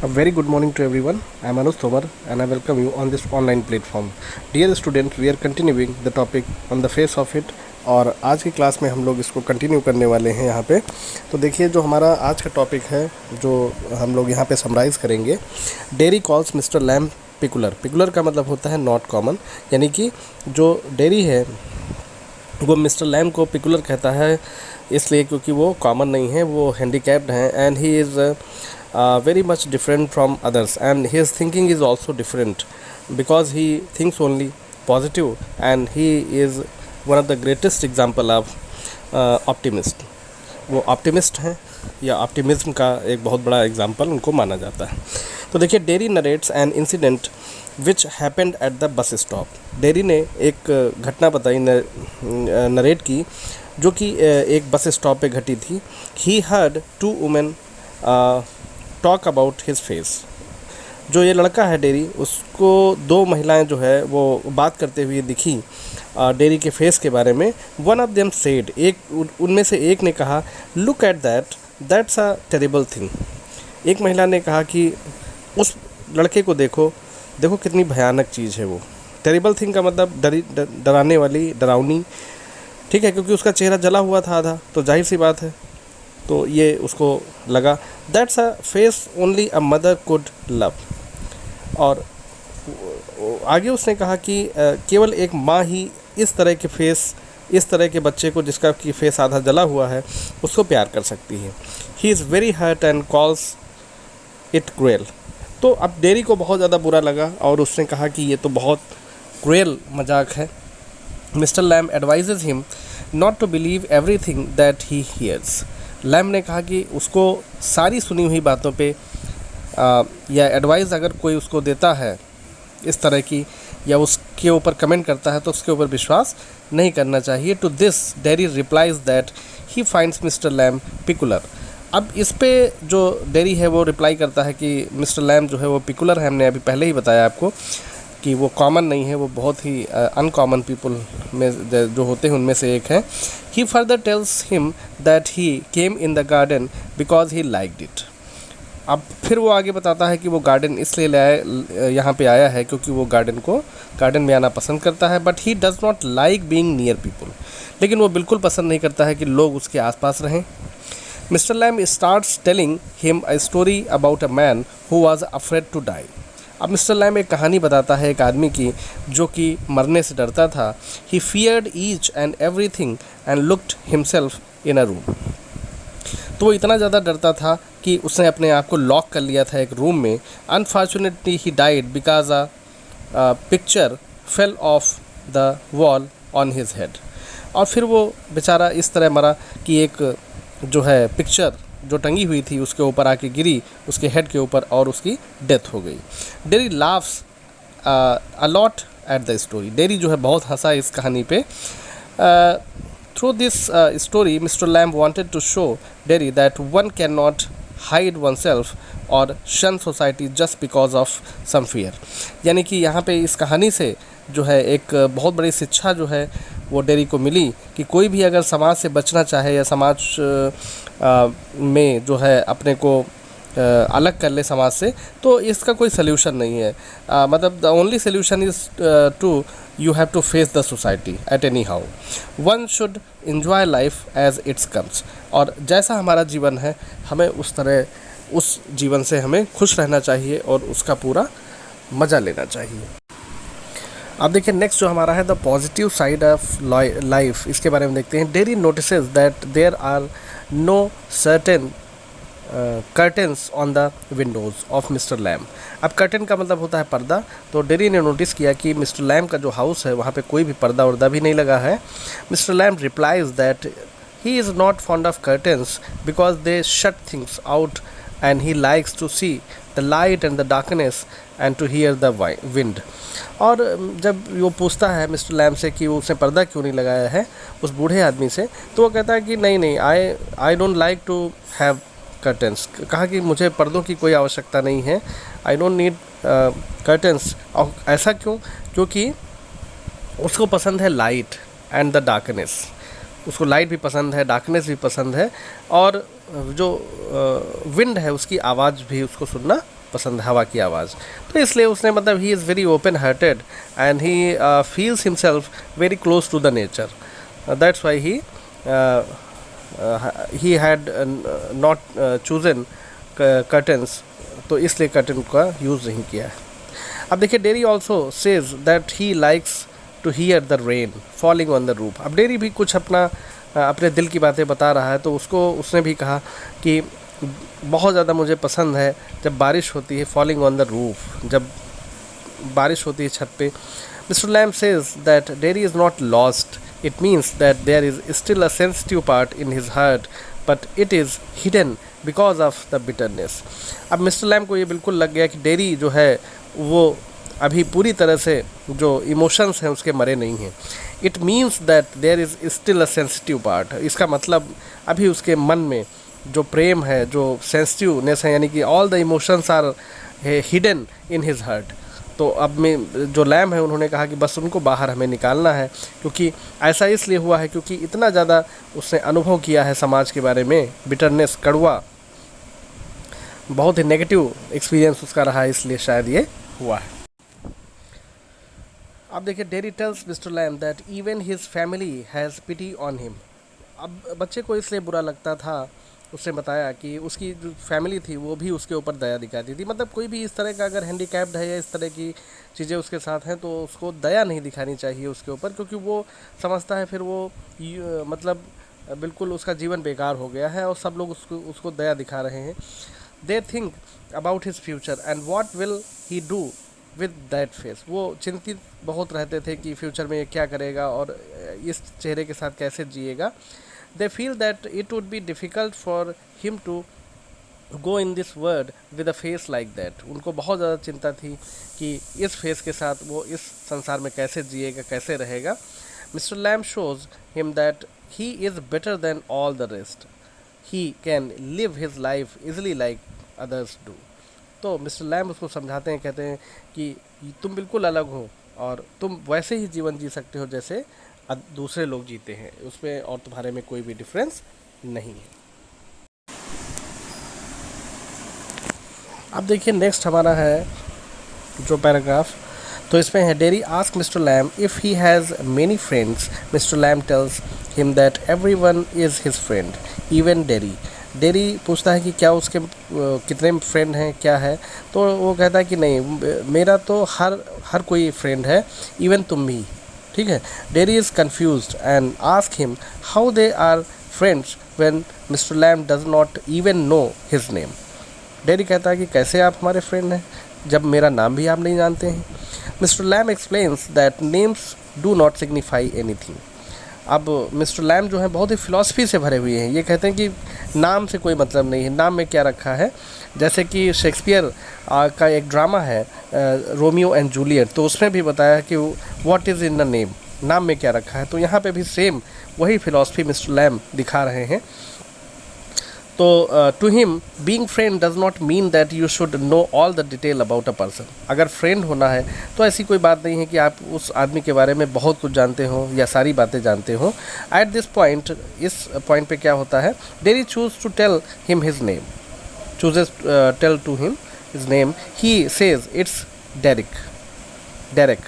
A very good morning to everyone. I am Anuj Tomar and I welcome you on this online platform. Dear students, we are continuing the topic on the face of it और आज की class में हम लोग इसको continue करने वाले हैं यहाँ पे। तो देखिए जो हमारा आज का टॉपिक है जो हम लोग यहाँ पे समराइज़ करेंगे, Derry calls Mr Lamb peculiar. Peculiar का मतलब होता है नॉट कॉमन, यानी कि जो डेरी है वो मिस्टर लैम को पिकुलर कहता है इसलिए क्योंकि वो कॉमन नहीं है, वो हैंडीकैप्ड हैं and he is very much different from others and his thinking is also different because he thinks only positive and he is one of the greatest example of optimist. वो optimist हैं या optimism का एक बहुत बड़ा example उनको माना जाता है। तो देखिए dairy narrates an incident which happened at the bus stop. Dairy ने एक घटना बताई, नरेट की, जो कि एक बस स्टॉप पे घटी थी। He heard two women talk about his face. जो ये लड़का है डेरी, उसको दो महिलाएं जो है वो बात करते हुए दिखी डेरी के फेस के बारे में। वन ऑफ देम सेड, एक उनमें से एक ने कहा, look at that's a terrible thing. एक महिला ने कहा कि उस लड़के को देखो कितनी भयानक चीज़ है वो। टेरिबल थिंग का मतलब डराने वाली, डरावनी, ठीक है, क्योंकि उसका चेहरा जला हुआ था आधा, तो जाहिर सी बात है, तो ये उसको लगा। That's a face only a mother could love. और आगे उसने कहा कि केवल एक माँ ही इस तरह के फेस, इस तरह के बच्चे को जिसका कि फेस आधा जला हुआ है, उसको प्यार कर सकती है। He is very hurt and calls it cruel. तो अब डेरी को बहुत ज़्यादा बुरा लगा और उसने कहा कि ये तो बहुत क्रूएल मजाक है। Mister Lamb advises him not to believe everything that he hears. Lamb ने कहा कि उसको सारी सुनी हुई बातों पे या एडवाइस अगर कोई उसको देता है इस तरह की या उसके ऊपर कमेंट करता है तो उसके ऊपर विश्वास नहीं करना चाहिए। To this Derry replies that he finds Mr Lamb peculiar. अब इस पे जो डेरी है वो रिप्लाई करता है कि मिस्टर लैम जो है वो पिकुलर है। हमने अभी पहले ही बताया आपको कि वो कॉमन नहीं है, वो बहुत ही अनकॉमन पीपल में जो होते हैं उनमें से एक है। He further tells him that he came in the garden because he liked it. अब फिर वो आगे बताता है कि वो गार्डन इसलिए यहाँ पे आया है क्योंकि वो गार्डन में आना पसंद करता है। But he does not like being near people, लेकिन वो बिल्कुल पसंद नहीं करता है कि लोग उसके आसपास रहें। Mr Lamb starts telling him a story about a man who was afraid to die. अब मिस्टर लैम एक कहानी बताता है एक आदमी की जो कि मरने से डरता था। He feared each and everything and looked himself in a room. तो वो इतना ज़्यादा डरता था कि उसने अपने आप को लॉक कर लिया था एक रूम में। Unfortunately he died because a picture fell off the wall on his head. और फिर वो बेचारा इस तरह मरा कि एक जो है पिक्चर जो टंगी हुई थी उसके ऊपर आके गिरी उसके हेड के ऊपर और उसकी डेथ हो गई। Derry laughs a lot at the story. Derry जो है बहुत हंसा इस कहानी पे। Through this story Mr Lamb wanted to show Derry that one can not hide oneself और shun society just because of some fear. यानी कि यहाँ पे इस कहानी से जो है एक बहुत बड़ी शिक्षा जो है वो डेरी को मिली कि कोई भी अगर समाज से बचना चाहे या समाज में जो है अपने को अलग कर ले समाज से, तो इसका कोई सल्यूशन नहीं है। मतलब the only solution is to you have to face the society at any how. One should enjoy life as it's comes. और जैसा हमारा जीवन है हमें उस तरह उस जीवन से हमें खुश रहना चाहिए और उसका पूरा मज़ा लेना चाहिए। अब देखिए नेक्स्ट जो हमारा है the positive side of life, इसके बारे में देखते हैं। Derry notices that there are no certain curtains on the windows of mister Lamb. अब कर्टेन का मतलब होता है पर्दा। तो डेरी ने नोटिस किया कि मिस्टर लैम का जो हाउस है वहाँ पे कोई भी पर्दा वर्दा भी नहीं लगा है। Mister Lamb replies that he is not fond of curtains because they shut things out and he likes to see the light and the darkness and to hear the wind. और जब वो पूछता है मिस्टर लैम से कि वो उसने पर्दा क्यों नहीं लगाया है उस बूढ़े आदमी से, तो वो कहता है कि नहीं I don't like to have curtains. कहा कि मुझे पर्दों की कोई आवश्यकता नहीं है, आई डोंट नीड कर्टेंस। और ऐसा क्यों? क्योंकि उसको पसंद है लाइट एंड द डार्कनेस। उसको लाइट भी पसंद है, डार्कनेस भी पसंद है, और जो विंड है उसकी आवाज़ भी उसको सुनना पसंद है, हवा की आवाज़। तो इसलिए उसने मतलब he is very open hearted and he feels himself very close to the nature, that's why he had not chosen curtains, तो इसलिए कर्टन का यूज़ नहीं किया है। अब देखिए Derry also says that he likes to hear the rain falling on the roof. अब Derry भी कुछ अपने दिल की बातें बता रहा है, तो उसने भी कहा कि बहुत ज़्यादा मुझे पसंद है जब बारिश होती है, फॉलिंग ऑन द रूफ, जब बारिश होती है छत पे। Mister Lamb says that Derry is not lost, it means that there is still a sensitive part in his heart but it is hidden because of the bitterness. अब mister Lamb को ये बिल्कुल लग गया कि डेरी जो है वो अभी पूरी तरह से जो इमोशंस हैं उसके मरे नहीं हैं। It means that there is still a sensitive part, इसका मतलब अभी उसके मन में जो प्रेम है, जो सेंसिटिवनेस है, यानी कि all the emotions are hidden in his heart. तो अब में जो लैम है उन्होंने कहा कि बस उनको बाहर हमें निकालना है, क्योंकि ऐसा इसलिए हुआ है क्योंकि इतना ज़्यादा उसने अनुभव किया है समाज के बारे में, बिटरनेस, कड़वा, बहुत ही नेगेटिव एक्सपीरियंस उसका रहा है, इसलिए शायद ये हुआ है। अब देखिए Derry tells mister Lamb that even his family has pity on him. अब बच्चे को इसलिए बुरा लगता था, उसने बताया कि उसकी जो फैमिली थी वो भी उसके ऊपर दया दिखाती थी। मतलब कोई भी इस तरह का अगर हैंडीकैप्ड है या इस तरह की चीज़ें उसके साथ हैं तो उसको दया नहीं दिखानी चाहिए उसके ऊपर, क्योंकि वो समझता है फिर वो मतलब बिल्कुल उसका जीवन बेकार हो गया है और सब लोग उसको दया दिखा रहे हैं। They think about his future and what will he do with that face. वो चिंतित बहुत रहते थे कि फ्यूचर में ये क्या करेगा और इस चेहरे के साथ कैसे जिएगा। They feel that it would be difficult for him to go in this world with a face like that. उनको बहुत ज़्यादा चिंता थी कि इस फेस के साथ वो इस संसार में कैसे जिएगा, कैसे रहेगा। Mister Lamb shows him that he is better than all the rest, he can live his life easily like others do. तो मिस्टर लैम उसको समझाते हैं, कहते हैं कि तुम बिल्कुल अलग हो और तुम वैसे ही जीवन जी सकते हो जैसे दूसरे लोग जीते हैं, उसमें और तुम्हारे में कोई भी डिफरेंस नहीं है। अब देखिए नेक्स्ट हमारा है जो पैराग्राफ, तो इसमें है Derry ask mister Lamb if he has many friends. Mister Lamb tells him that everyone is his friend even Derry. Derry पूछता है कि क्या उसके कितने फ्रेंड हैं, क्या है, तो वो कहता है कि नहीं, मेरा तो हर कोई फ्रेंड है, इवन तुम भी, ठीक है। Derry is confused and ask him how they are friends when mister Lamb does not even know his name. Derry कहता है कि कैसे आप हमारे फ्रेंड हैं जब मेरा नाम भी आप नहीं जानते हैं। Mister Lamb explains that names do not signify anything. अब मिस्टर लैम जो है बहुत ही फ़िलॉसफी से भरे हुए हैं, ये कहते हैं कि नाम से कोई मतलब नहीं है, नाम में क्या रखा है। जैसे कि शेक्सपियर का एक ड्रामा है रोमियो एंड जूलियट, तो उसमें भी बताया कि what is in the name, नाम में क्या रखा है। तो यहाँ पे भी सेम वही फ़िलॉसफी मिस्टर लैम दिखा रहे हैं। तो to him being friend does not mean that you should know all the detail about a person. अगर फ्रेंड होना है तो ऐसी कोई बात नहीं है कि आप उस आदमी के बारे में बहुत कुछ जानते हो या सारी बातें जानते हो। एट दिस पॉइंट, इस पॉइंट पे क्या होता है, Derry choose to tell him his name, chooses tell to him his name. He says it's Derek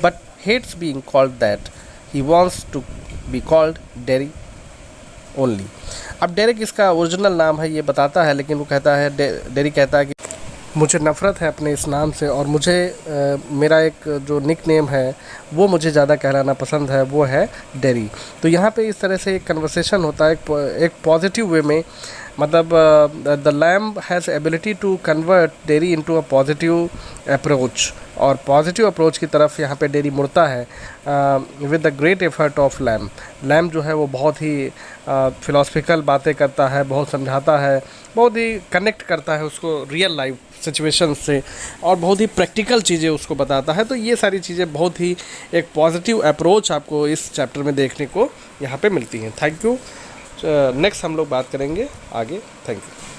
but hates being called that, he wants to be called Derry only. अब Derek इसका original नाम है ये बताता है, लेकिन वो कहता है, डेरी कहता है कि मुझे नफ़रत है अपने इस नाम से और मुझे मेरा एक जो निक नेम है वो मुझे ज़्यादा कहलाना पसंद है, वो है डेरी। तो यहाँ पे इस तरह से एक कन्वर्सेशन होता है एक पॉजिटिव वे में, मतलब the Lamb has ability to convert Derry into a positive approach, और पॉजिटिव अप्रोच की तरफ यहाँ पे डेरी मुड़ता है with the great effort of Lamb. Lamb जो है वो बहुत ही फ़िलासफ़िकल बातें करता है, बहुत समझाता है, बहुत ही कनेक्ट करता है उसको रियल लाइफ सिचुएशन से और बहुत ही प्रैक्टिकल चीज़ें उसको बताता है। तो ये सारी चीज़ें बहुत ही एक पॉजिटिव अप्रोच आपको इस चैप्टर में देखने को यहाँ पे मिलती हैं। Thank you. नेक्स्ट हम लोग बात करेंगे आगे। Thank you.